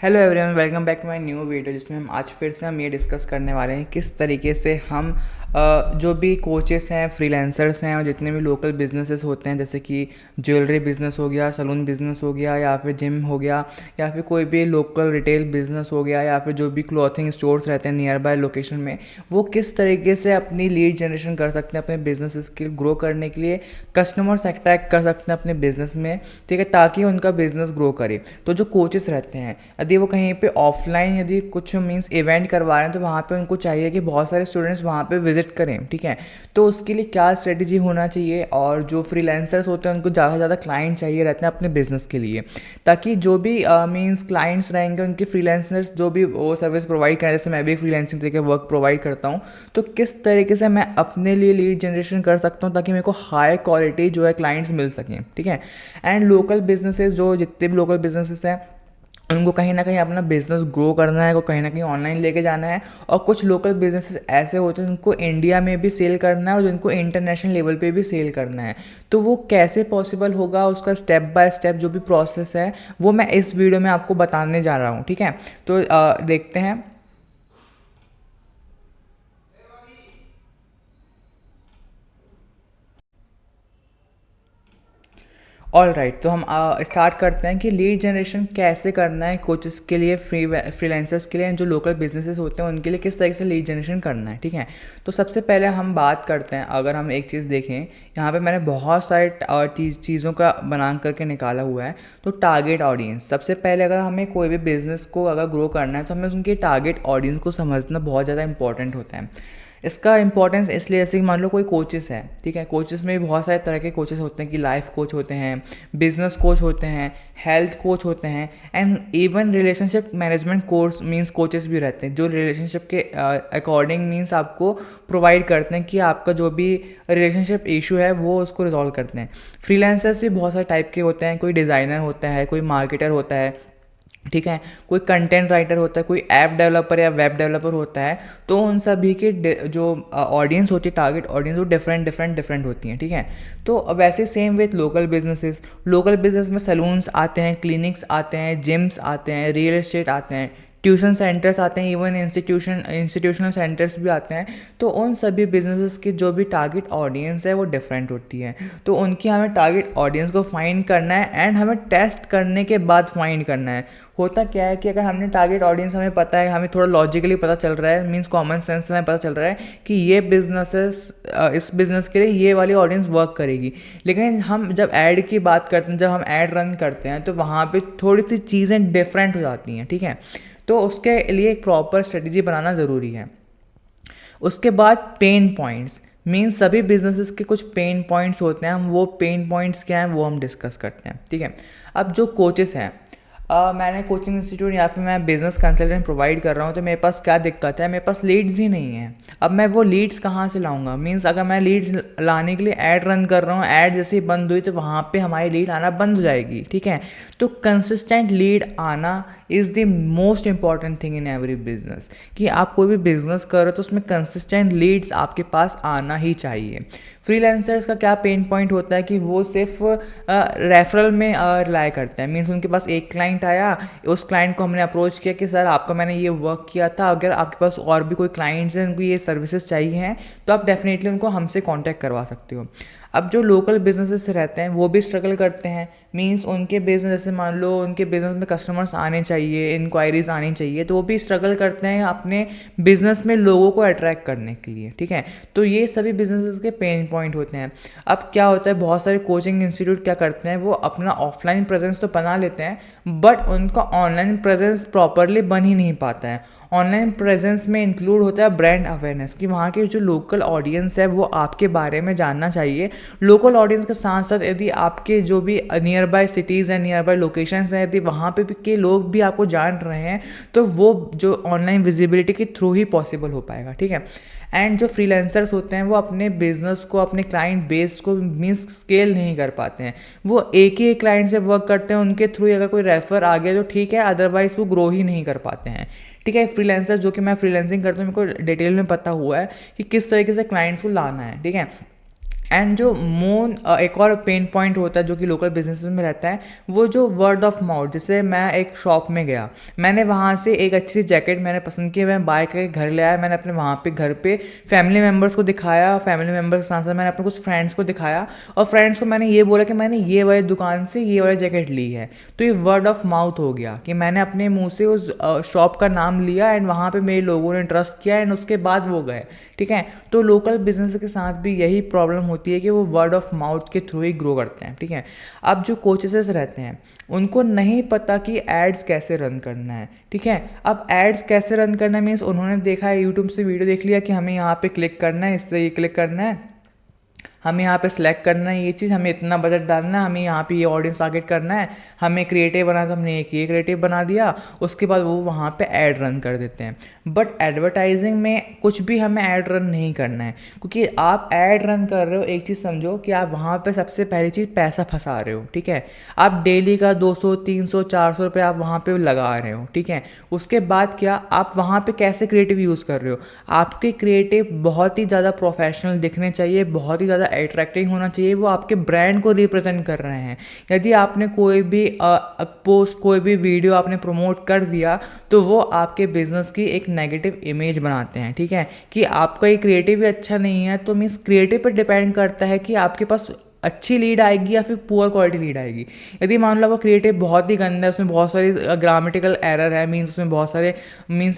Hello everyone, welcome back to my new video जिसमें हम ये डिस्कस करने वाले हैं किस तरीके से हम जो भी कोचेस हैं, फ्रीलांसर्स हैं और जितने भी लोकल बिजनेसेस होते हैं जैसे कि ज्वेलरी बिज़नेस हो गया, सलून बिज़नेस हो गया या फिर जिम हो गया या फिर कोई भी लोकल रिटेल बिज़नेस हो गया या फिर जो भी क्लॉथिंग स्टोर्स रहते हैं नियर बाय लोकेशन में, वो किस तरीके से अपनी लीड जनरेशन कर सकते हैं अपने बिजनेस के ग्रो करने के लिए, कस्टमर्स अट्रैक्ट कर सकते हैं अपने बिजनेस में, ठीक है, ताकि उनका बिजनेस ग्रो करे। तो जो कोचेस रहते हैं यदि वो कहीं पे ऑफलाइन यदि कुछ मीन्स इवेंट करवा रहे हैं तो वहाँ पे उनको चाहिए कि बहुत सारे स्टूडेंट्स वहाँ पे विजिट करें, ठीक है। तो उसके लिए क्या स्ट्रेटजी होना चाहिए, और जो फ्रीलांसर्स होते हैं उनको ज़्यादा से ज़्यादा क्लाइंट चाहिए रहते हैं अपने बिजनेस के लिए, ताकि जो भी मीन्स क्लाइंट्स रहेंगे उनके फ्रीलांसर्स जो भी वो सर्विस प्रोवाइड करें, जैसे मैं भी फ्रीलांसिंग तरीके वर्क प्रोवाइड करता हूँ, तो किस तरीके से मैं अपने लिए लीड जनरेशन कर सकता हूँ ताकि मेरे को हाई क्वालिटी जो है क्लाइंट्स मिल सकें, ठीक है। एंड लोकल बिजनेसेस, जो जितने भी लोकल बिजनेसेस हैं उनको कहीं ना कहीं अपना बिजनेस ग्रो करना है, को कहीं ना कहीं ऑनलाइन लेके जाना है। और कुछ लोकल बिजनेसेस ऐसे होते हैं जिनको इंडिया में भी सेल करना है और जिनको इंटरनेशनल लेवल पे भी सेल करना है। तो वो कैसे पॉसिबल होगा, उसका स्टेप बाय स्टेप जो भी प्रोसेस है वो मैं इस वीडियो में आपको बताने जा रहा हूँ, ठीक है। तो देखते हैं। ऑल राइट, तो हम स्टार्ट करते हैं कि लीड जनरेशन कैसे करना है कोचेस के लिए, फ्रीलांसर्स के लिए, जो लोकल बिजनेसेस होते हैं उनके लिए किस तरीके से लीड जनरेशन करना है, ठीक है। तो सबसे पहले हम बात करते हैं, अगर हम एक चीज़ देखें यहाँ पे मैंने बहुत सारे चीज़ों का बना करके निकाला हुआ है। तो टारगेट ऑडियंस, सबसे पहले अगर हमें कोई भी बिज़नेस को अगर ग्रो करना है तो हमें उनके टारगेट ऑडियंस को समझना बहुत ज़्यादा इंपॉर्टेंट होता है। इसका इंपॉर्टेंस इसलिए, जैसे कि मान लो कोई कोचेस है, ठीक है, कोचेस में भी बहुत सारे तरह के कोचेस होते हैं कि लाइफ कोच होते हैं, बिजनेस कोच होते हैं, हेल्थ कोच होते हैं, and even relationship management course means coaches भी रहते हैं जो रिलेशनशिप के अकॉर्डिंग मींस आपको प्रोवाइड करते हैं कि आपका जो भी रिलेशनशिप इशू है वो उसको रिजॉल्व करते हैं। फ्रीलांसर्स भी बहुत सारे टाइप के होते हैं, कोई डिज़ाइनर होता है, कोई मार्केटर होता है, ठीक है, कोई कंटेंट राइटर होता है, कोई ऐप डेवलपर या वेब डेवलपर होता है। तो उन सभी के जो ऑडियंस होती है, टारगेट ऑडियंस, वो डिफरेंट होती हैं, ठीक है। तो वैसे same with local businesses, local business में सलून्स आते हैं, क्लिनिक्स आते हैं, जिम्स आते हैं, रियल एस्टेट आते हैं, ट्यूशन सेंटर्स आते हैं, इवन इंस्टीट्यूशनल सेंटर्स भी आते हैं। तो उन सभी बिजनेसेस की जो भी टारगेट ऑडियंस है वो डिफरेंट होती है। तो उनकी हमें टारगेट ऑडियंस को फाइंड करना है एंड हमें टेस्ट करने के बाद फाइंड करना है। होता क्या है कि अगर हमने टारगेट ऑडियंस हमें पता है, हमें थोड़ा लॉजिकली पता चल रहा है, मींस कॉमन सेंस से हमें पता चल रहा है कि ये बिजनेसेस इस बिज़नेस के लिए ये वाली ऑडियंस वर्क करेगी। लेकिन हम जब ऐड की बात करते हैं, जब हम ऐड रन करते हैं तो वहाँ पे थोड़ी सी चीज़ें डिफरेंट हो जाती हैं, ठीक है। तो उसके लिए एक प्रॉपर स्ट्रेटजी बनाना ज़रूरी है। उसके बाद पेन पॉइंट्स, मीन्स सभी बिजनेसेस के कुछ पेन पॉइंट्स होते हैं, हम वो पेन पॉइंट्स क्या हैं वो हम डिस्कस करते हैं, ठीक है। अब जो कोचेस हैं, मैंने कोचिंग इंस्टीट्यूट या फिर मैं बिज़नेस कंसल्टेंट प्रोवाइड कर रहा हूँ, तो मेरे पास क्या दिक्कत है, मेरे पास लीड्स ही नहीं है। अब मैं वो लीड्स कहाँ से लाऊंगा, मीन्स अगर मैं लीड्स लाने के लिए ऐड रन कर रहा हूँ, ऐड जैसे ही बंद हुई तो वहाँ पे हमारी लीड आना बंद हो जाएगी, ठीक है। तो कंसिस्टेंट लीड आना is the most important thing in every business, कि आप कोई भी बिजनेस कर रहे हो तो उसमें कंसिस्टेंट लीड्स आपके पास आना ही चाहिए। फ्रीलांसर्स का क्या पेन पॉइंट होता है कि वो सिर्फ रेफरल में रिलाई करते हैं, मीन्स उनके पास एक क्लाइंट आया, उस क्लाइंट को हमने अप्रोच किया कि सर आपका मैंने ये वर्क किया था, अगर आपके पास और भी कोई क्लाइंट्स हैं उनको ये सर्विसेज चाहिए हैं तो आप डेफिनेटली उनको हमसे कांटेक्ट करवा सकते हो। अब जो लोकल बिजनेसेस रहते हैं वो भी स्ट्रगल करते हैं, मींस उनके बिजनेस, जैसे मान लो उनके बिजनेस में कस्टमर्स आने चाहिए, इंक्वायरीज आनी चाहिए, तो वो भी स्ट्रगल करते हैं अपने बिजनेस में लोगों को अट्रैक्ट करने के लिए, ठीक है। तो ये सभी बिजनेसेस के पेन पॉइंट होते हैं। अब क्या होता है, बहुत सारे कोचिंग इंस्टीट्यूट क्या करते हैं, वो अपना ऑफलाइन प्रेजेंस तो बना लेते हैं बट उनका ऑनलाइन प्रेजेंस प्रॉपरली बन ही नहीं पाता है। ऑनलाइन प्रेजेंस में इंक्लूड होता है ब्रांड अवेयरनेस, कि वहाँ के जो लोकल ऑडियंस है वो आपके बारे में जानना चाहिए। लोकल ऑडियंस के साथ साथ यदि आपके जो भी नियर बाय सिटीज़ हैं, नियर बाय लोकेशंस हैं, यदि वहाँ पे भी के लोग भी आपको जान रहे हैं तो वो जो ऑनलाइन विजिबिलिटी के थ्रू ही पॉसिबल हो पाएगा, ठीक है। एंड जो फ्रीलांसर्स होते हैं वो अपने बिजनेस को, अपने क्लाइंट बेस को मीन्स स्केल नहीं कर पाते हैं, वो एक ही क्लाइंट से वर्क करते हैं, उनके थ्रू अगर कोई रेफर आ गया तो ठीक है, अदरवाइज वो ग्रो ही नहीं कर पाते हैं, ठीक है। फ्रीलांसर, जो कि मैं फ्रीलांसिंग करता हूँ, मेरे को डिटेल में पता हुआ है कि किस तरीके से क्लाइंट्स को लाना है, ठीक है। एंड जो एक और पेन पॉइंट होता है जो कि लोकल बिजनेस में रहता है, वो जो वर्ड ऑफ माउथ। जैसे मैं एक शॉप में गया, मैंने वहाँ से एक अच्छी सी जैकेट मैंने पसंद की, मैं बाय करके घर ले आया, मैंने अपने वहाँ पे घर पे फैमिली मेम्बर्स को दिखाया, फैमिली मेम्बर्स के साथ साथ मैंने अपने कुछ फ्रेंड्स को दिखाया, और फ्रेंड्स को मैंने ये बोला कि मैंने ये वाली दुकान से ये वाली जैकेट ली है। तो ये वर्ड ऑफ माउथ हो गया कि मैंने अपने मुंह से उस शॉप का नाम लिया, एंड वहाँ पे मेरे लोगों ने ट्रस्ट किया, एंड उसके बाद वो गए। ठीक है, तो लोकल बिजनेस के साथ भी यही प्रॉब्लम होती है कि वो वर्ड ऑफ माउथ के थ्रू ही ग्रो करते हैं। ठीक है, अब जो कोचेस रहते हैं उनको नहीं पता कि एड्स कैसे रन करना है। ठीक है, अब एड्स कैसे रन करना है मीन्स उन्होंने देखा है यूट्यूब से वीडियो देख लिया कि हमें यहाँ पे क्लिक करना है, इससे ये क्लिक करना है, हमें यहाँ पे सिलेक्ट करना है ये चीज़, हमें इतना बजट डालना है, हमें यहाँ पे ये ऑडियंस टारगेट करना है, हमें क्रिएटिव बना, तो हमने एक ये क्रिएटिव बना दिया, उसके बाद वो वहाँ पे ऐड रन कर देते हैं। बट एडवर्टाइजिंग में कुछ भी हमें ऐड रन नहीं करना है, क्योंकि आप ऐड रन कर रहे हो, एक चीज़ समझो कि आप वहाँ पे सबसे पहली चीज़ पैसा फंसा रहे हो। ठीक है, आप डेली का 200 300 400 रुपये आप वहाँ पे लगा रहे हो। ठीक है, उसके बाद क्या आप वहाँ पे कैसे क्रिएटिव यूज़ कर रहे हो, आपके क्रिएटिव बहुत ही ज़्यादा प्रोफेशनल दिखने चाहिए, बहुत ही ज़्यादा अट्रैक्टिव होना चाहिए, वो आपके ब्रांड को रिप्रेजेंट कर रहे हैं। यदि आपने कोई भी पोस्ट, कोई भी वीडियो आपने प्रमोट कर दिया, तो वो आपके बिजनेस की एक नेगेटिव इमेज बनाते हैं। ठीक है, कि आपका ये क्रिएटिव ही अच्छा नहीं है, तो मीन्स क्रिएटिव पर डिपेंड करता है कि आपके पास अच्छी लीड आएगी या फिर पुअर क्वालिटी लीड आएगी। यदि मान लो आपका क्रिएटिव बहुत ही गंदा है, उसमें बहुत सारी ग्रामेटिकल एरर है, मीन्स उसमें बहुत सारे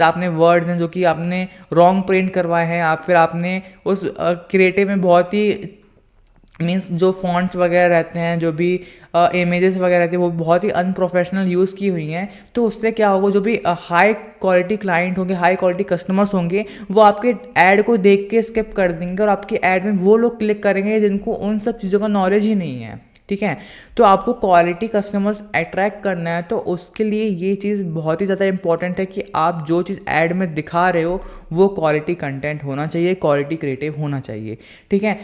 आपने वर्ड्स हैं जो कि आपने रॉन्ग प्रिंट करवाए हैं, आप फिर आपने उस क्रिएटिव में बहुत ही जो फॉन्ट्स वगैरह रहते हैं, जो भी इमेजेस वगैरह रहती है, वो बहुत ही अनप्रोफेशनल यूज़ की हुई हैं। तो उससे क्या होगा, जो भी हाई क्वालिटी क्लाइंट होंगे, हाई क्वालिटी कस्टमर्स होंगे, वो आपके ऐड को देख के स्किप कर देंगे, और आपकी ऐड में वो लोग क्लिक करेंगे जिनको उन सब चीज़ों का नॉलेज ही नहीं है। ठीक है, तो आपको क्वालिटी कस्टमर्स अट्रैक्ट करना है, तो उसके लिए ये चीज़ बहुत ही ज़्यादा इंपॉर्टेंट है कि आप जो चीज़ ऐड में दिखा रहे हो वो क्वालिटी कंटेंट होना चाहिए, क्वालिटी क्रिएटिव होना चाहिए। ठीक है,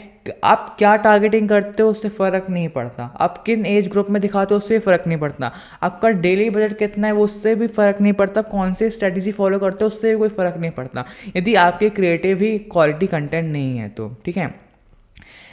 आप क्या टारगेटिंग करते हो उससे फ़र्क नहीं पड़ता, आप किन एज ग्रुप में दिखाते हो उससे फ़र्क नहीं पड़ता, आपका डेली बजट कितना है वो उससे भी फ़र्क नहीं पड़ता, कौन से स्ट्रेटजी फॉलो करते हो उससे भी कोई फ़र्क नहीं पड़ता, यदि आपके क्रिएटिव ही क्वालिटी कंटेंट नहीं है तो। ठीक है,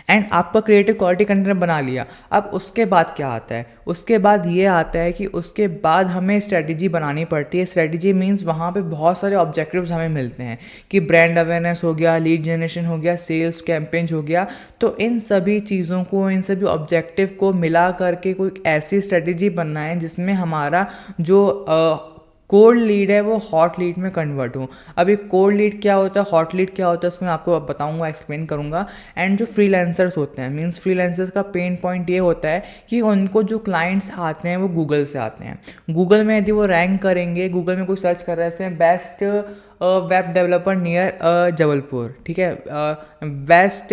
एंड आपका क्रिएटिव क्वालिटी कंटेंट बना लिया, अब उसके बाद क्या आता है, उसके बाद ये आता है कि उसके बाद हमें स्ट्रेटजी बनानी पड़ती है। स्ट्रेटजी मीन्स वहाँ पे बहुत सारे ऑब्जेक्टिव्स हमें मिलते हैं कि ब्रांड अवेयरनेस हो गया, लीड जनरेशन हो गया, सेल्स कैंपेन्स हो गया। तो इन सभी चीज़ों को, इन सभी ऑब्जेक्टिव को मिला करके कोई ऐसी स्ट्रेटजी बनना है जिसमें हमारा जो कोल्ड लीड है वो हॉट लीड में कन्वर्ट हो। अभी कोल्ड लीड क्या होता है, हॉट लीड क्या होता है, उसको मैं आपको बताऊंगा, एक्सप्लेन करूंगा। एंड जो फ्रीलांसर्स होते हैं, मींस फ्रीलांसर्स का पेन पॉइंट ये होता है कि उनको जो क्लाइंट्स आते हैं वो गूगल से आते हैं। गूगल में यदि वो रैंक करेंगे, गूगल में कोई सर्च कर रहे हैं best web developer near Jabalpur, ठीक है, बेस्ट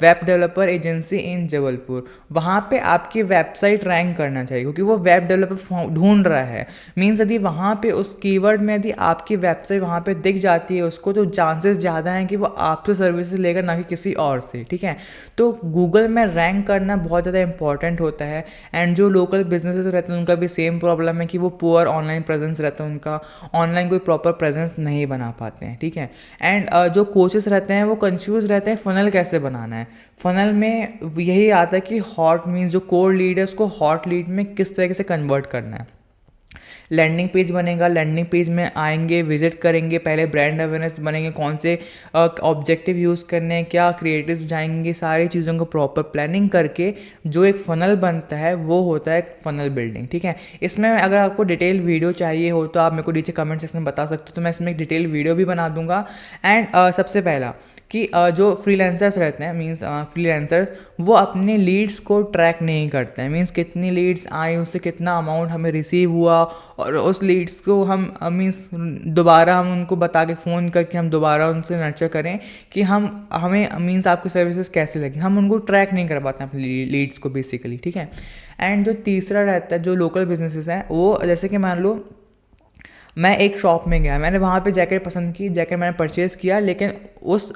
वेब डेवलपर एजेंसी इन जबलपुर, वहाँ पे आपकी वेबसाइट रैंक करना चाहिए, क्योंकि वो वेब डेवलपर ढूंढ रहा है। मीन्स यदि वहाँ पे उस कीवर्ड में यदि आपकी वेबसाइट वहाँ पे दिख जाती है उसको, तो चांसेस ज़्यादा हैं कि वो आपसे सर्विसेज लेकर, ना कि किसी और से। ठीक है, तो गूगल में रैंक करना बहुत ज़्यादा इंपॉर्टेंट होता है। एंड जो लोकल बिजनेसेस रहते हैं उनका भी सेम प्रॉब्लम है कि वो पुअर ऑनलाइन प्रेजेंस रहता है, उनका ऑनलाइन कोई प्रॉपर प्रेजेंस नहीं बना पाते हैं। ठीक है, एंड जो कोचेस रहते हैं वो कंफ्यूज रहते हैं फनल कैसे बनाना है। फनल में यही आता है कि हॉट मीन्स जो कोल्ड लीड है उसको हॉट लीड में किस तरीके से कन्वर्ट करना है। लैंडिंग पेज बनेगा, लैंडिंग पेज में आएंगे, विजिट करेंगे, पहले ब्रांड अवेयरनेस बनेंगे, कौन से ऑब्जेक्टिव यूज़ करने हैं, क्या क्रिएटिव जाएंगे, सारी चीज़ों को प्रॉपर प्लानिंग करके जो एक फ़नल बनता है वो होता है फ़नल बिल्डिंग। ठीक है, इसमें अगर आपको डिटेल वीडियो चाहिए हो तो आप मेरे को नीचे कमेंट सेक्शन में बता सकते हो, तो मैं इसमें एक डिटेल वीडियो भी बना दूंगा। एंड सबसे पहला कि जो फ्रीलांसर्स रहते हैं, मींस फ्रीलांसर्स वो अपने लीड्स को ट्रैक नहीं करते हैं। मींस कितनी लीड्स आई, उससे कितना अमाउंट हमें रिसीव हुआ, और उस लीड्स को हम मींस दोबारा हम उनको बता के फ़ोन करके हम दोबारा उनसे नर्चर करें कि हमें मींस आपकी सर्विसेज कैसे लगी, हम उनको ट्रैक नहीं कर पाते अपनी लीड्स को बेसिकली। ठीक है, एंड जो तीसरा रहता है जो लोकल बिजनेसेस हैं, वो जैसे कि मान लो मैं एक शॉप में गया, मैंने वहाँ पे जैकेट पसंद की, जैकेट मैंने परचेज़ किया, लेकिन उस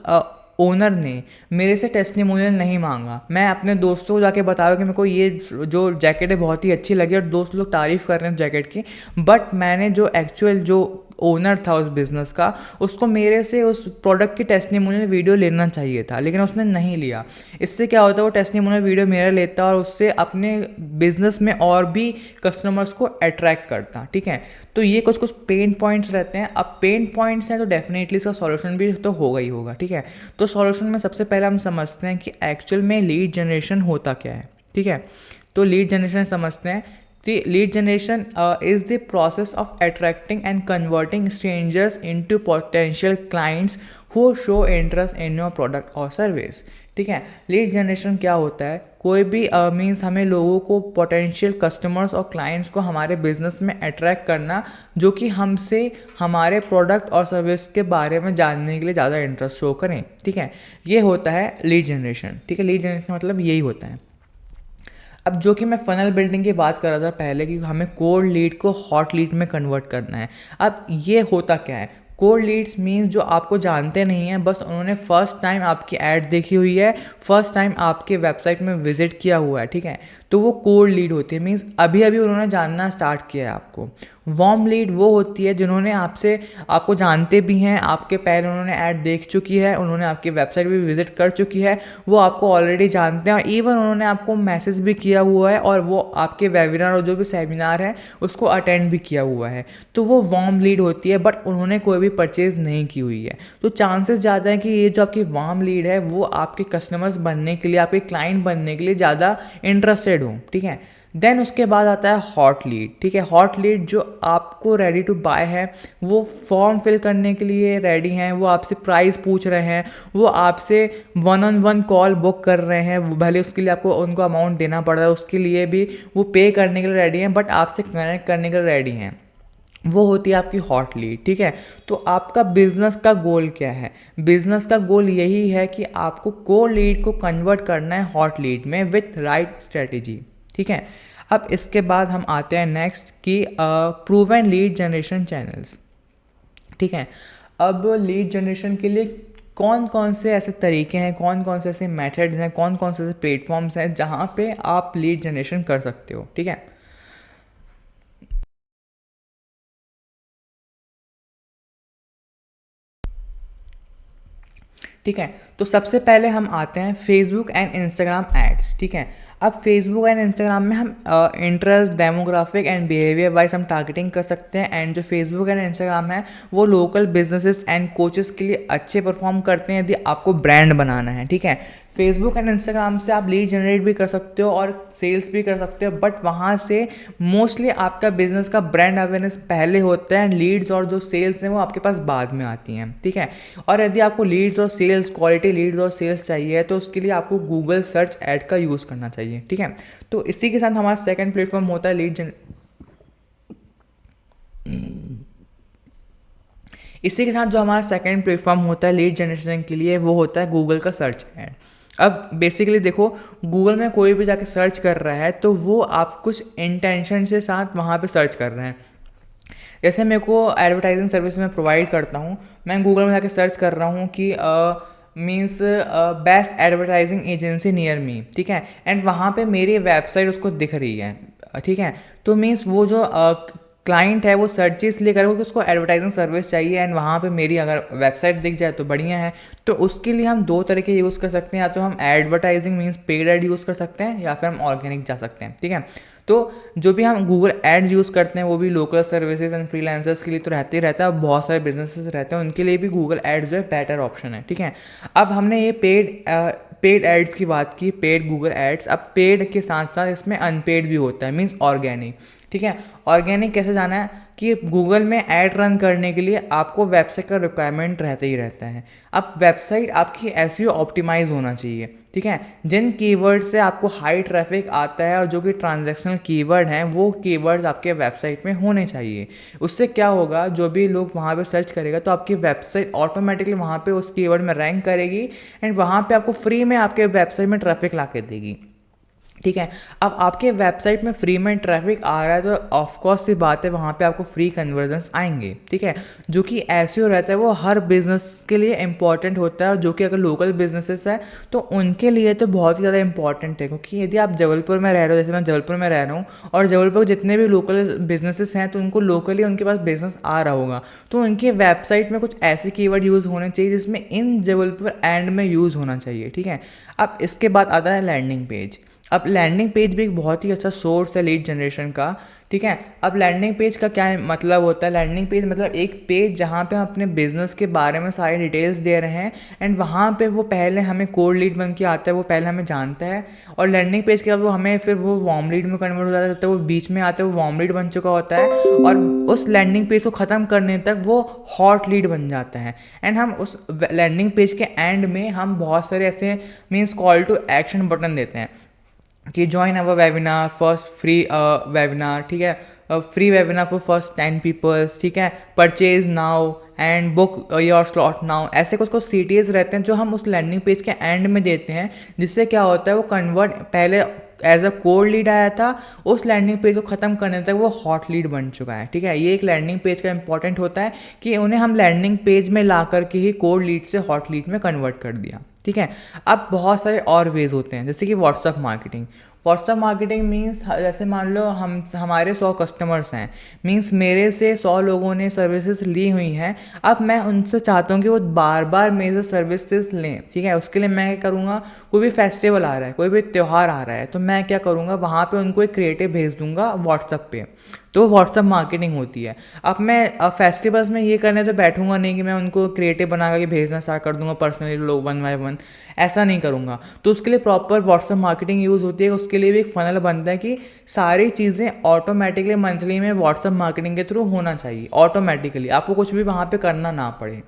ओनर ने मेरे से टेस्टिमोनियल नहीं मांगा। मैं अपने दोस्तों को जाके बता रहा हूँ कि मेरे को ये जो जैकेट है बहुत ही अच्छी लगी, और दोस्त लोग तारीफ़ कर रहे हैं जैकेट की, बट मैंने जो एक्चुअल जो ओनर था उस बिज़नेस का, उसको मेरे से उस प्रोडक्ट की टेस्टिमोनियल वीडियो लेना चाहिए था, लेकिन उसने नहीं लिया। इससे क्या होता है, वो टेस्टिमोनियल वीडियो मेरा लेता और उससे अपने बिजनेस में और भी कस्टमर्स को अट्रैक्ट करता। ठीक है, तो ये कुछ कुछ पेन पॉइंट्स रहते हैं। अब पेन पॉइंट्स हैं तो डेफिनेटली इसका सॉल्यूशन भी तो होगा ही होगा। ठीक है, तो सॉल्यूशन में सबसे पहले हम समझते हैं कि एक्चुअल में लीड जनरेशन होता क्या है। ठीक है, तो लीड जनरेशन समझते हैं। The lead generation is the process of attracting and converting strangers into potential clients who show interest in your product or service। ठीक है, लीड जनरेशन क्या होता है, कोई भी मीन्स हमें लोगों को पोटेंशियल कस्टमर्स और क्लाइंट्स को हमारे बिजनेस में अट्रैक्ट करना जो कि हमसे हमारे प्रोडक्ट और सर्विस के बारे में जानने के लिए ज़्यादा इंटरेस्ट शो करें। ठीक है, ये होता है लीड जनरेशन। ठीक है, लीड जनरेशन मतलब यही होता है। अब जो कि मैं फ़नल बिल्डिंग की बात कर रहा था पहले कि हमें कोल्ड लीड को हॉट लीड में कन्वर्ट करना है। अब ये होता क्या है, कोल्ड लीड्स मीन्स जो आपको जानते नहीं हैं, बस उन्होंने फर्स्ट टाइम आपकी ऐड देखी हुई है, फर्स्ट टाइम आपके वेबसाइट में विजिट किया हुआ है। ठीक है, तो वो कोल्ड लीड होती है, मीन्स अभी अभी उन्होंने जानना स्टार्ट किया है आपको। वार्म लीड वो होती है जिन्होंने आपको जानते भी हैं, आपके पहले उन्होंने ऐड देख चुकी है, उन्होंने आपकी वेबसाइट भी विजिट कर चुकी है, वो आपको ऑलरेडी जानते हैं और इवन उन्होंने आपको मैसेज भी किया हुआ है और वो आपके वेबिनार और जो भी सेमिनार है उसको अटेंड भी किया हुआ है। तो वो वार्म लीड होती है, बट उन्होंने कोई भी परचेज नहीं की हुई है। तो चांसेस ज़्यादा है कि ये जो आपकी वार्म लीड है वो आपके कस्टमर्स बनने के लिए, आपके क्लाइंट बनने के लिए ज़्यादा इंटरेस्टेड हो। ठीक है, देन उसके बाद आता है हॉट लीड। ठीक है, हॉट लीड जो आपको रेडी टू बाय है, वो फॉर्म फिल करने के लिए रेडी हैं, वो आपसे प्राइस पूछ रहे हैं, वो आपसे 1-on-1 कॉल बुक कर रहे हैं, वो भले उसके लिए आपको उनको अमाउंट देना पड़ रहा है, उसके लिए भी वो पे करने के लिए रेडी हैं, बट आपसे कनेक्ट करने के लिए रेडी हैं। वो होती है आपकी हॉट लीड। ठीक है, तो आपका बिजनेस का गोल क्या है, बिजनेस का गोल यही है कि आपको कोल्ड लीड को कन्वर्ट करना है हॉट लीड में विथ राइट स्ट्रेटेजी। ठीक है, अब इसके बाद हम आते हैं नेक्स्ट कि प्रूवन लीड जनरेशन चैनल्स। ठीक है, अब लीड जनरेशन के लिए कौन कौन से ऐसे तरीके हैं, कौन कौन से ऐसे मेथड्स हैं, कौन कौन से ऐसे प्लेटफॉर्म्स हैं जहाँ पे आप लीड जनरेशन कर सकते हो। ठीक है, ठीक है, तो सबसे पहले हम आते हैं फेसबुक एंड इंस्टाग्राम एड्स। ठीक है, अब फेसबुक एंड इंस्टाग्राम में हम interest, demographic and behaviour wise हम टारगेटिंग कर सकते हैं। एंड जो फेसबुक एंड इंस्टाग्राम है वो लोकल बिजनेसेस एंड कोचेस के लिए अच्छे परफॉर्म करते हैं यदि आपको ब्रांड बनाना है। ठीक है, फेसबुक एंड इंस्टाग्राम से आप लीड जनरेट भी कर सकते हो और सेल्स भी कर सकते हो, बट वहाँ से मोस्टली आपका बिजनेस का ब्रांड अवेयरनेस पहले होता है एंड लीड्स और जो सेल्स हैं वो आपके पास बाद में आती हैं। ठीक है, और यदि आपको लीड्स और सेल्स, क्वालिटी लीड्स और सेल्स चाहिए तो उसके लिए आपको गूगल सर्च ऐड का यूज़ करना चाहिए। ठीक है, तो इसी के साथ हमारा सेकंड प्लेटफॉर्म होता है इसी के साथ जो हमारा सेकंड प्लेटफॉर्म होता है लीड जनरेशन के लिए वो होता है गूगल का सर्च ऐड। अब बेसिकली देखो, गूगल में कोई भी जाके सर्च कर रहा है तो वो आप कुछ इंटेंशन से साथ वहाँ पे सर्च कर रहे हैं। जैसे मेरे को एडवर्टाइजिंग सर्विस मैं प्रोवाइड करता हूँ, मैं गूगल में जाके सर्च कर रहा हूँ कि means best advertising agency near me. ठीक है, एंड वहाँ पे मेरी वेबसाइट उसको दिख रही है। ठीक है, तो मीन्स वो जो क्लाइंट है वो सर्च इसलिए करेगा कि उसको एडवर्टाइजिंग सर्विस चाहिए एंड वहाँ पे मेरी अगर वेबसाइट दिख जाए तो बढ़िया है। तो उसके लिए हम दो तरीके यूज़ कर सकते हैं, या तो हम advertising means paid ad use कर सकते हैं या फिर हम ऑर्गेनिक जा सकते हैं। ठीक है, तो जो भी हम गूगल एड यूज़ करते हैं वो भी लोकल सर्विसेज एंड फ्रीलांसर्स के लिए तो रहते ही रहता है, बहुत सारे बिजनेसेस रहते हैं उनके लिए भी गूगल एड जो है बेटर ऑप्शन है। ठीक है, अब हमने ये पेड एड्स की बात की, पेड गूगल एड्स। अब पेड के साथ साथ इसमें अनपेड भी होता है, मीन्स ऑर्गेनिक। ठीक है, ऑर्गेनिक कैसे जाना है कि गूगल में ऐड रन करने के लिए आपको वेबसाइट का रिक्वायरमेंट रहता ही रहता है। अब वेबसाइट आपकी एसईओ ऑप्टिमाइज होना चाहिए। ठीक है, जिन कीवर्ड से आपको हाई ट्रैफिक आता है और जो कि ट्रांजैक्शनल कीवर्ड हैं वो कीवर्ड आपके वेबसाइट में होने चाहिए। उससे क्या होगा, जो भी लोग वहाँ पे सर्च करेगा तो आपकी वेबसाइट ऑटोमेटिकली वहाँ पे उस कीवर्ड में रैंक करेगी एंड वहाँ पे आपको फ्री में आपके वेबसाइट में ट्रैफिक ला के देगी। ठीक है। अब आपके वेबसाइट में फ्री में ट्रैफिक आ रहा है तो ऑफकोर्स सी बात है वहाँ पे आपको फ्री कन्वर्जन्स आएंगे, ठीक है, जो कि ऐसे हो रहता है वो हर बिज़नेस के लिए इंपॉर्टेंट होता है, और जो कि अगर लोकल बिजनेसेस है तो उनके लिए तो बहुत ही ज़्यादा इंपॉर्टेंट है, क्योंकि यदि आप जबलपुर में रह रहे हो, जैसे मैं जबलपुर में रह रहा हूँ, और जबलपुर जितने भी लोकल बिजनेसेस हैं तो उनको लोकली उनके पास बिजनेस आ रहा होगा, तो उनके वेबसाइट में कुछ ऐसे कीवर्ड यूज़ होने चाहिए जिसमें इन जबलपुर एंड में यूज़ होना चाहिए, ठीक है। अब इसके बाद आता है लैंडिंग पेज। अब लैंडिंग पेज भी एक बहुत ही अच्छा सोर्स है लीड जनरेशन का, ठीक है। अब लैंडिंग पेज का क्या मतलब होता है? लैंडिंग पेज मतलब एक पेज जहाँ पे हम अपने बिजनेस के बारे में सारी डिटेल्स दे रहे हैं, एंड वहाँ पे वो पहले हमें कोल्ड लीड बन के आता है, वो पहले हमें जानता है, और लैंडिंग पेज के बाद वो हमें फिर वो वार्म लीड में कन्वर्ट हो जाता है, जब तक वो बीच में आता है वो वार्म लीड बन चुका होता है, और उस लैंडिंग पेज को ख़त्म करने तक वो हॉट लीड बन जाता है। एंड हम उस लैंडिंग पेज के एंड में हम बहुत सारे ऐसे means call to action button देते हैं कि join our webinar, first free webinar, ठीक है, free webinar for first 10 peoples, ठीक है, purchase now and book your slot now, ऐसे कुछ कुछ CTAs रहते हैं जो हम उस लैंडिंग पेज के एंड में देते हैं, जिससे क्या होता है वो कन्वर्ट पहले एज अ कोल्ड लीड आया था, उस लैंडिंग पेज को ख़त्म करने तक वो हॉट लीड बन चुका है, ठीक है। ये एक लैंडिंग पेज का इंपॉर्टेंट होता है कि उन्हें हम लैंडिंग पेज में ला करके ही कोल्ड लीड से हॉट लीड में कन्वर्ट कर दिया, ठीक है। अब बहुत सारे और वेज होते हैं, जैसे कि WhatsApp marketing. WhatsApp marketing means जैसे मान लो हमारे 100 कस्टमर्स हैं, मीन्स मेरे से 100 लोगों ने सर्विसेज ली हुई हैं, अब मैं उनसे चाहता हूँ कि वो बार बार मेरे से सर्विसेज लें, ठीक है। उसके लिए मैं क्या करूँगा, कोई भी फेस्टिवल आ रहा है, कोई भी त्यौहार आ रहा है, तो मैं क्या करूँगा, वहाँ पे उनको एक क्रिएटिव भेज दूंगा व्हाट्सअप पे, तो व्हाट्सअप मार्केटिंग होती है। अब मैं फेस्टिवल्स में ये करने तो बैठूंगा नहीं कि मैं उनको क्रिएटिव बना करके भेजना स्टार्ट कर दूंगा पर्सनली लोग 1 बाय 1, ऐसा नहीं करूंगा। तो उसके लिए प्रॉपर व्हाट्सअप मार्केटिंग यूज़ होती है, उसके लिए भी एक फनल बनता है कि सारी चीज़ें ऑटोमेटिकली मंथली में व्हाट्सअप मार्केटिंग के थ्रू होना चाहिए, ऑटोमेटिकली आपको कुछ भी वहाँ पर करना ना पड़े,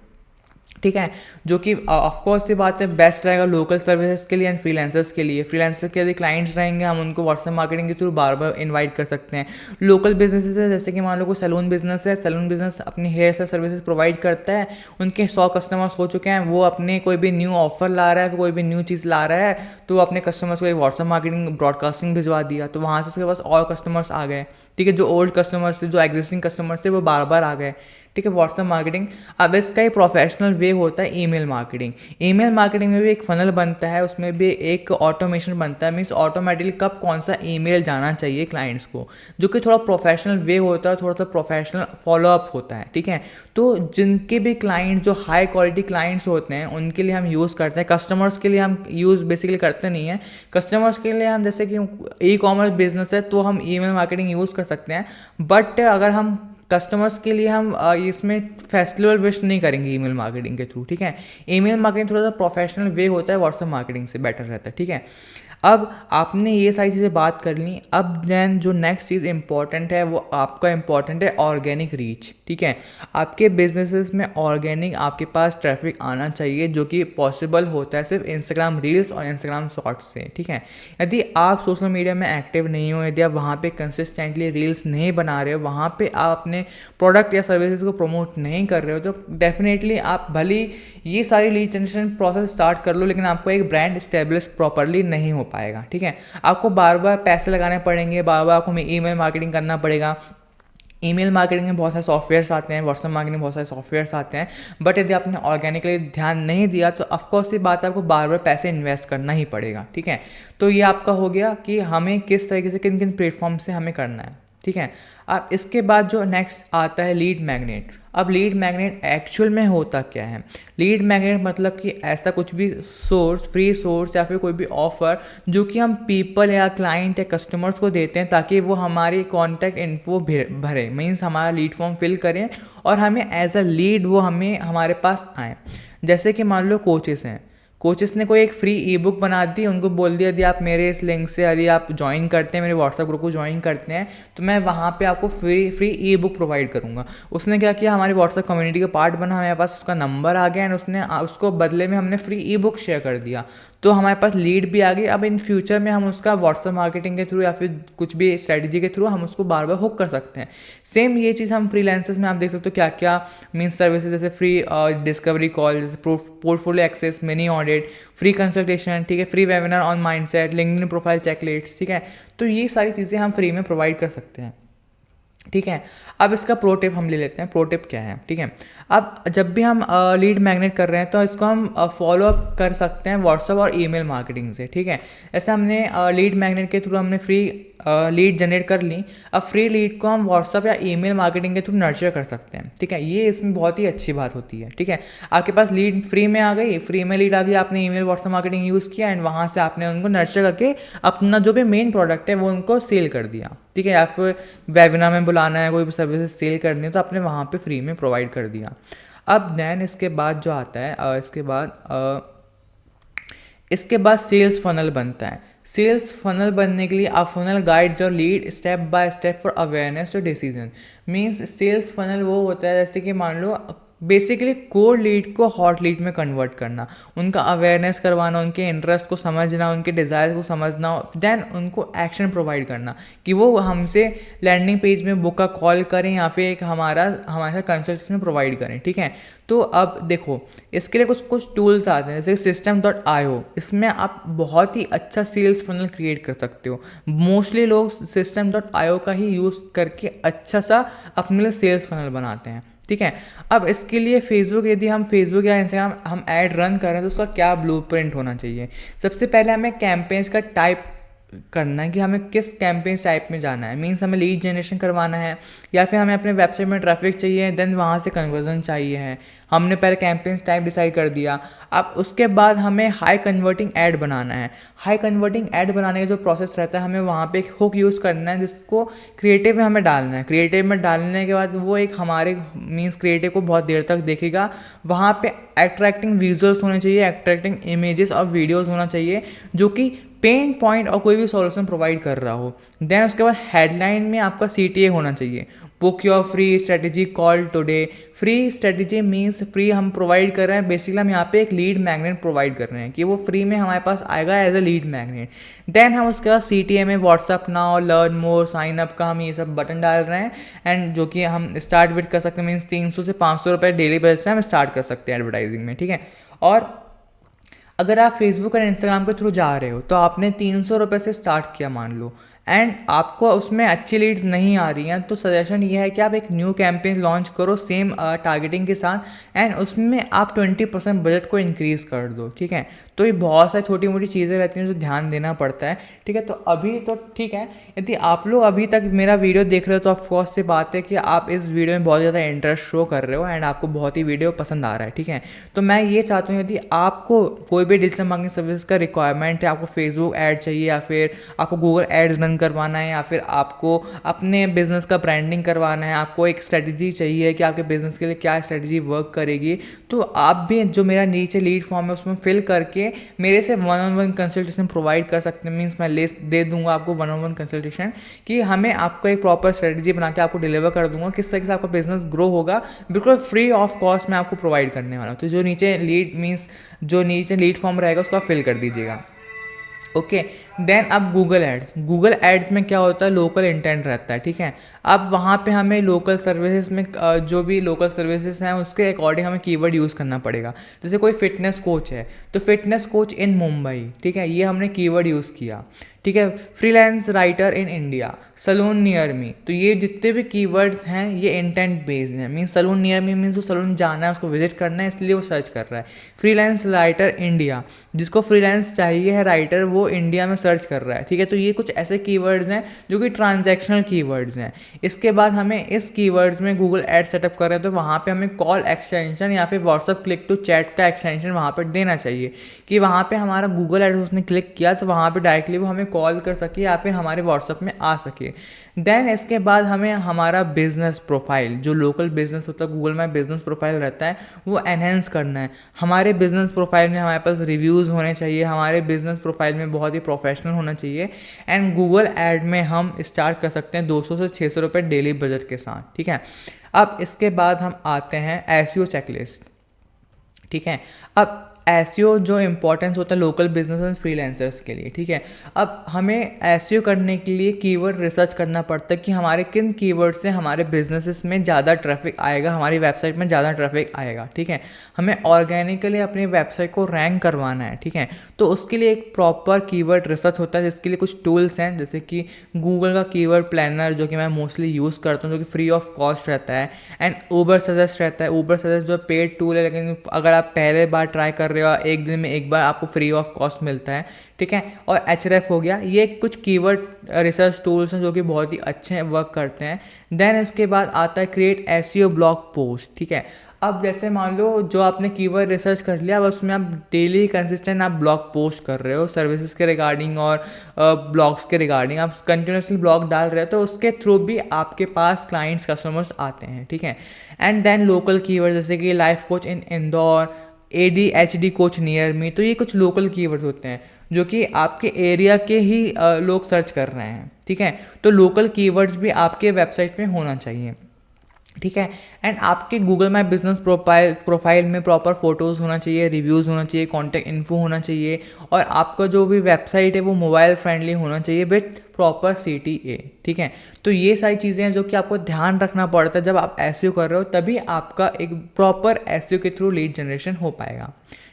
ठीक है। जो कि ऑफकोर्स ये बात है बेस्ट रहेगा लोकल सर्विसेज के लिए एंड फ्रीलांसर्स के लिए। फ्रीलांसर्स के यदि क्लाइंट्स रहेंगे हम उनको व्हाट्सएप मार्केटिंग के थ्रू बार बार इनवाइट कर सकते हैं। लोकल बिजनेसेस है, जैसे कि मान लो कोई सैलून बिजनेस है, सैलून बिजनेस अपनी हेयर स्टाइल सर्विसेज प्रोवाइड करता है, उनके 100 कस्टमर्स हो चुके हैं, वो अपने कोई भी न्यू ऑफर ला रहा है, कोई भी न्यू चीज़ ला रहा है, तो वो अपने कस्टमर्स को एक व्हाट्सएप मार्केटिंग ब्रॉडकास्टिंग भिजवा दिया, तो वहाँ से उसके पास और कस्टमर्स आ गए, ठीक है। जो ओल्ड कस्टमर्स थे, जो एग्जिस्टिंग कस्टमर्स थे, वो बार बार आ गए, ठीक है। WhatsApp marketing. अब इसका ही प्रोफेशनल वे होता है ईमेल मार्केटिंग। ईमेल मार्केटिंग में भी एक फनल बनता है, उसमें भी एक ऑटोमेशन बनता है, मीन्स ऑटोमेटिकली कब कौन सा ईमेल जाना चाहिए क्लाइंट्स को, जो कि थोड़ा प्रोफेशनल वे होता है, थोड़ा सा प्रोफेशनल फॉलोअप होता है, ठीक है। तो जिनके भी क्लाइंट जो हाई क्वालिटी क्लाइंट्स होते हैं उनके लिए हम यूज़ करते हैं, कस्टमर्स के लिए हम यूज़ बेसिकली करते नहीं हैं। कस्टमर्स के लिए हम जैसे कि ई-कॉमर्स बिजनेस है तो हम ईमेल मार्केटिंग यूज़ कर सकते हैं, बट अगर हम कस्टमर्स के लिए हम इसमें फेस्टिवल विश नहीं करेंगे ईमेल मार्केटिंग के थ्रू, ठीक है। ईमेल मार्केटिंग थोड़ा सा प्रोफेशनल वे होता है, व्हाट्सएप मार्केटिंग से बेटर रहता है, ठीक है। अब आपने ये सारी चीज़ें बात कर ली, अब देन जो नेक्स्ट चीज़ इंपॉर्टेंट है वो आपका इंपॉर्टेंट है ऑर्गेनिक रीच, ठीक है। आपके बिजनेसेस में ऑर्गेनिक आपके पास ट्रैफिक आना चाहिए, जो कि पॉसिबल होता है सिर्फ इंस्टाग्राम रील्स और इंस्टाग्राम शॉर्ट्स से, ठीक है। यदि आप सोशल मीडिया में एक्टिव नहीं हो, यदि आप वहाँ पे कंसिस्टेंटली रील्स नहीं बना रहे हो, वहाँ पे आप अपने प्रोडक्ट या सर्विसेज को प्रमोट नहीं कर रहे हो, तो डेफिनेटली आप भली ये सारी लीड जनरेशन प्रोसेस स्टार्ट कर लो, लेकिन आपको एक ब्रांड स्टेब्लिश प्रॉपरली नहीं हो पाएगा, ठीक है। आपको बार बार पैसे लगाने पड़ेंगे, बार बार आपको ईमेल मार्केटिंग करना पड़ेगा। ईमेल मार्केटिंग में बहुत सारे सॉफ्टवेयर्स आते हैं, व्हाट्सएप मार्केटिंग में बहुत सारे सॉफ्टवेयर्स आते हैं, बट यदि आपने ऑर्गेनिकली ध्यान नहीं दिया तो ऑफकोर्स ये बात है आपको बार बार पैसे इन्वेस्ट करना ही पड़ेगा, ठीक है। तो ये आपका हो गया कि हमें किस तरीके से किन किन प्लेटफॉर्म से हमें करना है, ठीक है। अब इसके बाद जो नेक्स्ट आता है लीड मैग्नेट। अब लीड मैग्नेट एक्चुअल में होता क्या है? लीड मैग्नेट मतलब कि ऐसा कुछ भी सोर्स, फ्री सोर्स या फिर कोई भी ऑफर जो कि हम पीपल या क्लाइंट या कस्टमर्स को देते हैं ताकि वो हमारी कॉन्टैक्ट इन्फो भरे, मीन्स हमारा लीड फॉर्म फिल करें और हमें एज अ लीड वो हमें हमारे पास आए। जैसे कि मान लो कोचेस हैं, कोचेस ने कोई एक फ्री ई बुक बना दी, उनको बोल दिया यदि आप मेरे इस लिंक से यदि आप ज्वाइन करते हैं, मेरे व्हाट्सएप ग्रुप को ज्वाइन करते हैं, तो मैं वहाँ पे आपको फ्री ई बुक प्रोवाइड करूँगा। उसने क्या किया, हमारी व्हाट्सएप कम्युनिटी का पार्ट बना, हमारे पास उसका नंबर आ गया एंड उसने उसको बदले में हमने फ्री ई बुक शेयर कर दिया। तो हमारे पास लीड भी आ गई। अब इन फ्यूचर में हम उसका व्हाट्सएप मार्केटिंग के थ्रू या फिर कुछ भी स्ट्रेटजी के थ्रू हम उसको बार बार हुक कर सकते हैं। सेम ये चीज़ हम फ्रीलांसर्स में आप देख सकते हो क्या क्या मीन्स सर्विसेज, जैसे फ्री डिस्कवरी कॉल, जैसे portfolio access, mini audit, free consultation, ठीक है, free webinar on mindset, LinkedIn profile checklists, ठीक है। तो ये सारी चीज़ें हम फ्री में प्रोवाइड कर सकते हैं, ठीक है। अब इसका प्रो टिप हम ले लेते हैं। प्रो टिप क्या है, ठीक है। अब जब भी हम लीड मैग्नेट कर रहे हैं तो इसको हम फॉलो अप कर सकते हैं व्हाट्सअप और ईमेल मार्केटिंग से, ठीक है। ऐसे हमने लीड मैग्नेट के थ्रू हमने फ्री लीड जनरेट कर ली। अब फ्री लीड को हम व्हाट्सअप या ईमेल मार्केटिंग के थ्रू नर्चर कर सकते हैं, ठीक है। ये इसमें बहुत ही अच्छी बात होती है, ठीक है। आपके पास लीड फ्री में आ गई, फ्री में लीड आ गई, आपने ईमेल व्हाट्सअप मार्केटिंग यूज़ किया एंड वहाँ से आपने उनको नर्चर करके अपना जो भी मेन प्रोडक्ट है वो उनको सेल कर दिया, ठीक है। या फिर वेबिनार में बुलाना है, कोई भी सर्विसेज सेल करनी है तो आपने वहाँ पे फ्री में प्रोवाइड कर दिया। अब देन इसके बाद जो आता है इसके बाद सेल्स फनल बनता है। सेल्स फनल बनने के लिए आप फनल गाइड्स और lead step by step for awareness to decision. Means sales funnel वो होता है जैसे कि मान लो बेसिकली कोल्ड लीड को हॉट लीड में कन्वर्ट करना, उनका अवेयरनेस करवाना, उनके इंटरेस्ट को समझना, उनके डिज़ायर को समझना, देन उनको एक्शन प्रोवाइड करना कि वो हमसे लैंडिंग पेज में बुक का कॉल करें या फिर एक हमारे साथ कंसल्टेशन प्रोवाइड करें, ठीक है। तो अब देखो इसके लिए कुछ टूल्स आते हैं जैसे System.io। इसमें आप बहुत ही अच्छा सेल्स फनल क्रिएट कर सकते हो। मोस्टली लोग System.io का ही यूज़ करके अच्छा सा अपने लिए सेल्स फनल बनाते हैं, ठीक है। अब इसके लिए फेसबुक, यदि हम फेसबुक या इंस्टाग्राम हम ऐड रन कर रहे हैं तो उसका क्या ब्लूप्रिंट होना चाहिए। सबसे पहले हमें कैंपेन्स का टाइप करना है कि हमें किस कैंपेन टाइप में जाना है। मीन्स हमें लीड जनरेशन करवाना है या फिर हमें अपने वेबसाइट में ट्रैफिक चाहिए, देन वहाँ से कन्वर्जन चाहिए है। हमने पहले कैंपेन टाइप डिसाइड कर दिया। अब उसके बाद हमें हाई कन्वर्टिंग ऐड बनाना है। हाई कन्वर्टिंग ऐड बनाने का जो प्रोसेस रहता है, हमें वहाँ पे एक हुक यूज़ करना है जिसको क्रिएटिव में हमें डालना है। क्रिएटिव में डालने के बाद वो एक हमारे मीन्स क्रिएटिव को बहुत देर तक देखेगा। वहाँ पे अट्रैक्टिंग विजुअल्स होने चाहिए, अट्रैक्टिंग इमेजेस और वीडियोज़ होना चाहिए जो कि पेन पॉइंट और कोई भी सॉल्यूशन प्रोवाइड कर रहा हो। देन उसके बाद हेडलाइन में आपका CTA होना चाहिए, book your free strategy call today. Free strategy means free हम प्रोवाइड कर रहे हैं, बेसिकली हम यहाँ पे एक लीड मैग्नेट प्रोवाइड कर रहे हैं कि वो फ्री में हमारे पास आएगा as a lead magnet. Then हम उसके बाद CTA में WhatsApp now, learn more, sign up का हम ये सब बटन डाल रहे हैं एंड जो कि हम स्टार्ट विद कर सकते हैं। मीन्स 300 से 500 रुपये डेली बेस से हम स्टार्ट कर सकते हैं एडवर्टाइजिंग में, ठीक है। और अगर आप फेसबुक और इंस्टाग्राम के थ्रू जा रहे हो तो आपने 300 रुपये से स्टार्ट किया मान लो, एंड आपको उसमें अच्छी लीड्स नहीं आ रही हैं, तो सजेशन ये है कि आप एक न्यू कैंपेन लॉन्च करो सेम टारगेटिंग के साथ एंड उसमें आप 20% बजट को इंक्रीज़ कर दो, ठीक है। तो ये बहुत सारी छोटी मोटी चीज़ें रहती हैं जो ध्यान देना पड़ता है, ठीक है। तो अभी तो ठीक है, यदि आप लोग अभी तक मेरा वीडियो देख रहे हो तो ऑफकोर्स से बात है कि आप इस वीडियो में बहुत ज़्यादा इंटरेस्ट शो कर रहे हो एंड आपको बहुत ही वीडियो पसंद आ रहा है, ठीक है। तो मैं ये चाहता हूँ यदि आपको कोई भी डिजिटल मार्केटिंग सर्विस का रिक्वायरमेंट है, आपको फेसबुक ऐड चाहिए या फिर आपको गूगल एड्स रन करवाना है या फिर आपको अपने बिजनेस का ब्रांडिंग करवाना है, आपको एक स्ट्रेटजी चाहिए कि आपके बिजनेस के लिए क्या स्ट्रेटजी वर्क करेगी, तो आप भी जो मेरा नीचे लीड फॉर्म है उसमें फिल करके मेरे से 1-on-1 कंसल्टेशन प्रोवाइड कर सकते हैं। मीन्स मैं लिस्ट दे दूंगा आपको 1-on-1 कंसल्टेशन कि हमें आपको एक प्रॉपर स्ट्रेटजी बना के आपको डिलीवर कर दूंगा, किस तरीके से आपका बिजनेस ग्रो होगा, बिल्कुल फ्री ऑफ कॉस्ट मैं आपको प्रोवाइड करने वाला हूँ। तो जो नीचे लीड फॉर्म रहेगा उसको आप फिल कर दीजिएगा, ओके। देन अब गूगल एड्स में क्या होता है, लोकल इंटेंट रहता है, ठीक है। अब वहाँ पे हमें लोकल सर्विसेज में जो भी लोकल सर्विसेज हैं उसके अकॉर्डिंग हमें कीवर्ड यूज़ करना पड़ेगा। जैसे कोई फिटनेस कोच है तो फिटनेस कोच इन मुंबई, ठीक है, ये हमने कीवर्ड यूज़ किया, ठीक है। Freelance writer in India, salon near me, तो ये जितने भी कीवर्ड्स हैं ये इंटेंट बेस्ड हैं। Means salon near me means वो सलून जाना है, उसको विजिट करना है, इसलिए वो सर्च कर रहा है। फ्रीलांस राइटर इंडिया, जिसको फ्रीलांस चाहिए है राइटर वो इंडिया में सर्च कर रहा है, ठीक है। तो ये कुछ ऐसे कीवर्ड्स हैं जो कि ट्रांजैक्शनल कीवर्ड्स हैं। इसके बाद हमें इस कीवर्ड्स में गूगल ऐड सेटअप कर रहे हैं तो वहाँ पे हमें कॉल एक्सटेंशन या फिर व्हाट्सअप क्लिक टू चैट का एक्सटेंशन वहाँ पर देना चाहिए कि वहाँ पे हमारा गूगल ऐड उसने क्लिक किया तो वहाँ पे डायरेक्टली वो हमें कॉल कर सके या फिर हमारे व्हाट्सअप में आ सके। देन इसके बाद हमें हमारा बिजनेस प्रोफाइल, जो लोकल बिजनेस होता है गूगल में बिजनेस प्रोफाइल रहता है, वो एनहेंस करना है। हमारे बिजनेस प्रोफाइल में हमारे पास रिव्यूज़ होने चाहिए, हमारे बिजनेस प्रोफाइल में बहुत ही प्रोफेशनल होना चाहिए एंड गूगल ऐड में हम स्टार्ट कर सकते हैं 200 से 600 रुपये डेली बजट के साथ, ठीक है। अब इसके बाद हम आते हैं SEO चेकलिस्ट, ठीक है। अब एसईओ जो इम्पोर्टेंस होता है लोकल बिजनेस एंड फ्रीलांसर्स के लिए, ठीक है। अब हमें एसईओ करने के लिए कीवर्ड रिसर्च करना पड़ता है कि हमारे किन कीवर्ड से हमारे बिजनेसेस में ज़्यादा ट्रैफिक आएगा, हमारी वेबसाइट में ज़्यादा ट्रैफिक आएगा, ठीक है। हमें ऑर्गेनिकली अपनी वेबसाइट को रैंक करवाना है, ठीक है। तो उसके लिए एक प्रॉपर कीवर्ड रिसर्च होता है, जिसके लिए कुछ टूल्स हैं, जैसे कि गूगल का कीवर्ड प्लानर जो कि मैं मोस्टली यूज़ करता हूँ, जो कि फ्री ऑफ कॉस्ट रहता है, एंड ऊबर सजेस्ट रहता है। ऊबर सजेस्ट जो पेड टूल है, लेकिन अगर आप पहले बार ट्राई कर रहे हो, एक दिन में एक बार आपको फ्री ऑफ कॉस्ट मिलता है, ठीक है। और एचरेफ हो गया, ये कुछ कीवर्ड रिसर्च टूल्स हैं जो कि बहुत ही अच्छे वर्क करते हैं। देन इसके बाद आता है क्रिएट एसईओ ब्लॉग पोस्ट, ठीक है। अब जैसे मान लो जो आपने कीवर्ड रिसर्च कर लिया, अब उसमें आप डेली कंसिस्टेंट आप ब्लॉग पोस्ट कर रहे हो सर्विसेज के रिगार्डिंग और ब्लॉग्स के रिगार्डिंग, आप कंटिन्यूसली ब्लॉग डाल रहे हो, तो उसके थ्रू भी आपके पास क्लाइंट्स कस्टमर्स आते हैं, ठीक है। एंड देन लोकल कीवर्ड जैसे कि life coach in Indore, ADHD coach near me, तो ये कुछ लोकल कीवर्ड्स होते हैं जो कि आपके एरिया के ही लोग सर्च कर रहे हैं, ठीक है। तो लोकल कीवर्ड्स भी आपके वेबसाइट में होना चाहिए, ठीक है। एंड आपके गूगल माई बिजनेस प्रोफाइल में प्रॉपर फोटोज़ होना चाहिए, रिव्यूज़ होना चाहिए, कॉन्टैक्ट इन्फो होना चाहिए, और आपका जो भी वेबसाइट है वो मोबाइल फ्रेंडली होना चाहिए विथ प्रॉपर CTA, ठीक है। तो ये सारी चीज़ें हैं जो कि आपको ध्यान रखना पड़ता है जब आप एसईओ कर रहे हो, तभी आपका एक प्रॉपर एसईओ के थ्रू लीड जनरेशन हो पाएगा,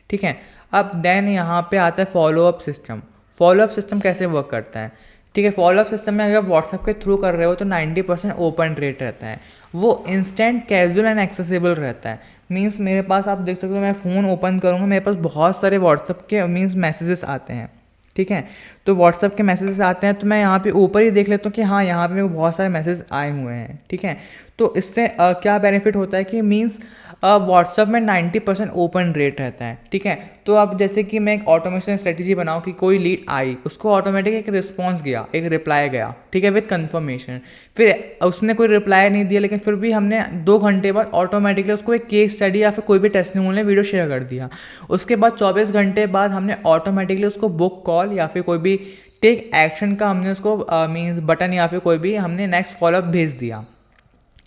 ठीक है। अब देन यहाँ पे आता है फॉलोअप सिस्टम। फॉलोअप सिस्टम कैसे वर्क करता है, ठीक है। फॉलोअप सिस्टम में अगर व्हाट्सएप के थ्रू कर रहे हो तो 90% ओपन रेट रहता है, वो इंस्टेंट, कैजुअल एंड एक्सेसिबल रहता है। मीन्स मेरे पास आप देख सकते हो, मैं फ़ोन ओपन करूँगा, मेरे पास बहुत सारे व्हाट्सएप के मीन्स मैसेजेस आते हैं, ठीक है। तो व्हाट्सएप के मैसेजेस आते हैं तो मैं यहाँ पे ऊपर ही देख लेता हूँ कि हाँ यहाँ पे मेरे को बहुत सारे मैसेज आए हुए हैं, ठीक है। तो इससे क्या बेनिफिट होता है कि मीन्स व्हाट्सएप में 90% ओपन रेट रहता है, ठीक है। तो अब जैसे कि मैं एक ऑटोमेशन स्ट्रेटजी बनाऊँ कि कोई लीड आई, उसको ऑटोमेटिक एक रिस्पॉन्स गया, एक रिप्लाई गया, ठीक है, विद कंफर्मेशन। फिर उसने कोई रिप्लाई नहीं दिया, लेकिन फिर भी हमने 2 घंटे बाद ऑटोमेटिकली उसको एक केस स्टडी या फिर कोई भी टेस्टिमोनियल ने वीडियो शेयर कर दिया। उसके बाद 24 घंटे बाद हमने ऑटोमेटिकली उसको बुक कॉल या फिर कोई भी टेक एक्शन का हमने उसको मीन्स बटन या फिर कोई भी हमने नेक्स्ट फॉलोअप भेज दिया।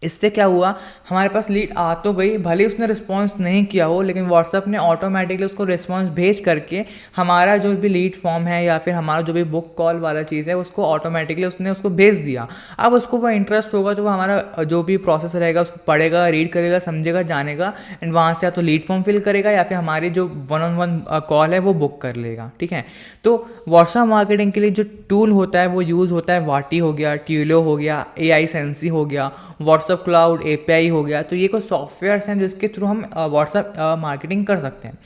इससे क्या हुआ, हमारे पास लीड आ तो गई, भले उसने रिस्पांस नहीं किया हो, लेकिन व्हाट्सएप ने ऑटोमेटिकली उसको रिस्पांस भेज करके हमारा जो भी लीड फॉर्म है या फिर हमारा जो भी बुक कॉल वाला चीज़ है उसको ऑटोमेटिकली उसने उसको भेज दिया। अब उसको वो इंटरेस्ट होगा तो वो हमारा जो भी प्रोसेस रहेगा उसको पढ़ेगा, रीड करेगा, समझेगा, जानेगा, एंड वहाँ से या तो लीड फॉर्म फिल करेगा या फिर हमारी जो 1-on-1 कॉल है वो बुक कर लेगा, ठीक है। तो व्हाट्सएप मार्केटिंग के लिए जो टूल होता है वो यूज़ होता है वाटी हो गया, ट्यूलो हो गया, AI सेंसी हो गया, व्हाट्सएप क्लाउड API हो गया। तो ये कुछ सॉफ्टवेयर्स हैं जिसके थ्रू हम व्हाट्सएप मार्केटिंग कर सकते हैं।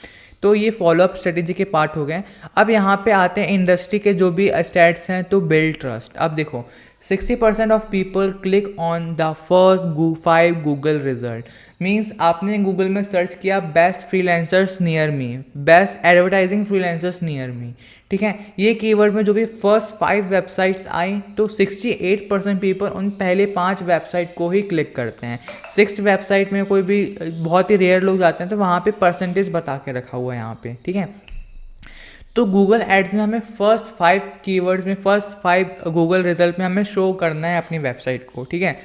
तो ये फॉलोअप स्ट्रेटेजी के पार्ट हो गए। अब यहाँ पे आते हैं इंडस्ट्री के जो भी स्टैट्स हैं, तो बिल्ड ट्रस्ट। अब देखो 60% of people click on the first 5 Google result. Means आपने गूगल में सर्च किया best freelancers near me, best advertising freelancers near me, ठीक है। ये कीवर्ड में जो भी फर्स्ट 5 वेबसाइट्स आई तो 68% पीपल उन पहले 5 वेबसाइट को ही क्लिक करते हैं। 6th वेबसाइट में कोई भी बहुत ही रेयर लोग जाते हैं, तो वहाँ पे परसेंटेज बता के रखा हुआ है यहाँ पे, ठीक है। तो गूगल एड्स में हमें फर्स्ट 5 कीवर्ड्स में फर्स्ट 5 गूगल रिजल्ट में हमें शो करना है अपनी वेबसाइट को, ठीक है।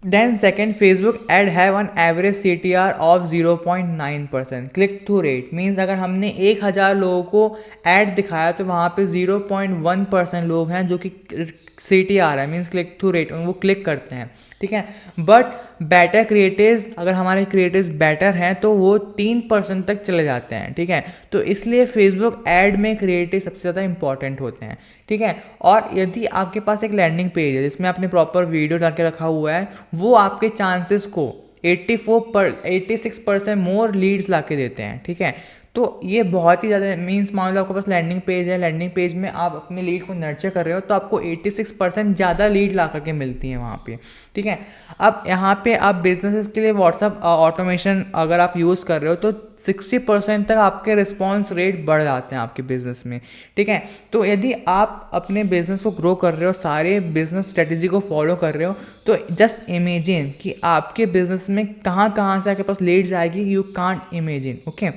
Then second, Facebook ad have an average CTR of 0.9%। Click through rate means अगर हमने 1000 लोगों को ऐड दिखाया तो वहाँ पे 0.1% लोग हैं जो कि CTR है, मीन्स क्लिक थ्रू रेट, वो क्लिक करते हैं, ठीक है। बट बेटर क्रिएटिव्स, अगर हमारे क्रिएटिव्स बेटर हैं तो वो 3% तक चले जाते हैं, ठीक है। तो इसलिए फेसबुक ऐड में क्रिएटिव सबसे ज़्यादा इंपॉर्टेंट होते हैं, ठीक है। और यदि आपके पास एक लैंडिंग पेज है जिसमें आपने प्रॉपर वीडियो डाल के रखा हुआ है, वो आपके चांसेस को 86% मोर लीड्स ला के देते हैं, ठीक है। तो ये बहुत ही ज़्यादा मीन्स मान लो आपके पास लैंडिंग पेज है, लैंडिंग पेज में आप अपने लीड को नर्चर कर रहे हो तो आपको 86% ज़्यादा लीड ला करके मिलती है वहाँ पे, ठीक है। अब यहाँ पे आप बिजनेसेस के लिए व्हाट्सअप ऑटोमेशन अगर आप यूज़ कर रहे हो तो 60% तक आपके रिस्पॉन्स रेट बढ़ जाते हैं आपके बिजनेस में, ठीक है। तो यदि आप अपने बिजनेस को ग्रो कर रहे हो, सारे बिजनेस स्ट्रेटेजी को फॉलो कर रहे हो, तो जस्ट इमेजिन कि आपके बिजनेस में कहाँ कहाँ से आपके पास लीड्स आएगी, यू कांट इमेजिन, ओके।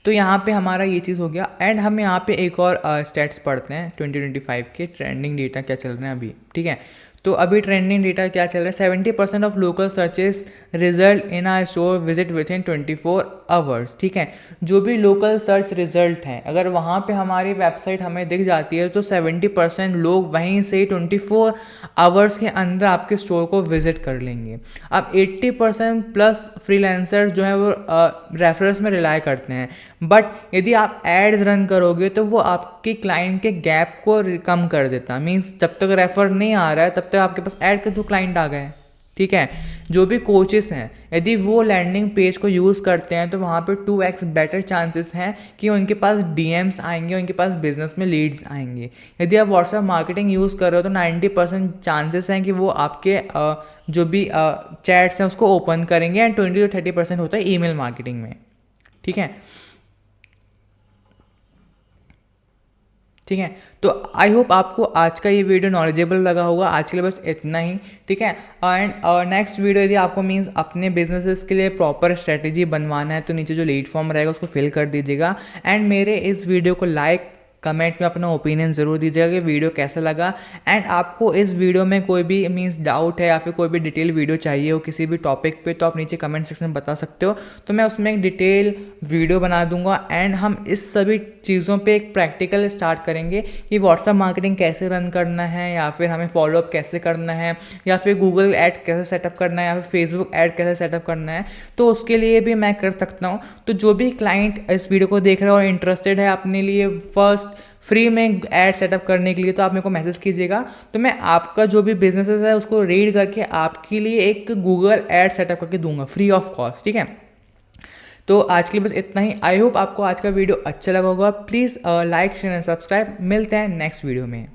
तो यहाँ पे हमारा ये चीज़ हो गया। एंड हम यहाँ पे एक और स्टैट्स पढ़ते हैं 2025 के ट्रेंडिंग डेटा क्या चल रहे हैं अभी, ठीक है। तो अभी ट्रेंडिंग डेटा क्या चल रहा है, 70% of local searches result in a store visit within 24 hours, ठीक है। जो भी लोकल सर्च रिजल्ट हैं, अगर वहाँ पे हमारी वेबसाइट हमें दिख जाती है तो 70% लोग वहीं से 24 आवर्स के अंदर आपके स्टोर को विजिट कर लेंगे। अब 80% प्लस फ्रीलांसर जो है वो रेफरल्स में रिलाई करते हैं, बट यदि आप एड्स रन करोगे तो वो आपके क्लाइंट के गैप को कम कर देता। मीन्स जब तक रेफर नहीं आ रहा है तब तक आपके पास ऐड के थ्रू क्लाइंट आ गए, ठीक है। जो भी कोचेस हैं यदि वो लैंडिंग पेज को यूज़ करते हैं तो वहाँ पे 2x बेटर चांसेस हैं कि उनके पास डीएम्स आएंगे, उनके पास बिजनेस में लीड्स आएंगे। यदि आप व्हाट्सएप मार्केटिंग यूज़ कर रहे हो तो 90% चांसेस हैं कि वो आपके जो भी चैट्स हैं उसको ओपन करेंगे, एंड 20 to 30% होता है ईमेल मार्केटिंग में, ठीक है। ठीक है, तो आई होप आपको आज का ये वीडियो नॉलेजेबल लगा होगा। आज के लिए बस इतना ही, ठीक है। एंड नेक्स्ट वीडियो यदि आपको मीन्स अपने बिजनेसेस के लिए प्रॉपर स्ट्रेटेजी बनवाना है तो नीचे जो लीड फॉर्म रहेगा उसको फिल कर दीजिएगा। एंड मेरे इस वीडियो को लाइक, कमेंट में अपना ओपिनियन ज़रूर दीजिएगा कि वीडियो कैसा लगा। एंड आपको इस वीडियो में कोई भी मीन्स डाउट है या फिर कोई भी डिटेल वीडियो चाहिए हो किसी भी टॉपिक पे तो आप नीचे कमेंट सेक्शन में बता सकते हो, तो मैं उसमें एक डिटेल वीडियो बना दूंगा। एंड हम इस सभी चीज़ों पे एक प्रैक्टिकल स्टार्ट करेंगे कि व्हाट्सएप मार्केटिंग कैसे रन करना है, या फिर हमें फॉलोअप कैसे करना है, या फिर गूगल एड कैसे सेटअप करना है, या फिर फेसबुक ऐड कैसे सेटअप करना है, तो उसके लिए भी मैं कर सकता हूँ। तो जो भी क्लाइंट इस वीडियो को देख रहा है और इंटरेस्टेड है अपने लिए फर्स्ट फ्री में ऐड सेटअप करने के लिए, तो आप मेरे को मैसेज कीजिएगा, तो मैं आपका जो भी बिजनेस है उसको रीड करके आपके लिए एक गूगल ऐड सेटअप करके दूंगा फ्री ऑफ कॉस्ट, ठीक है। तो आज के लिए बस इतना ही। आई होप आपको आज का वीडियो अच्छा लगा होगा। Please like, share and subscribe. मिलते हैं नेक्स्ट वीडियो में।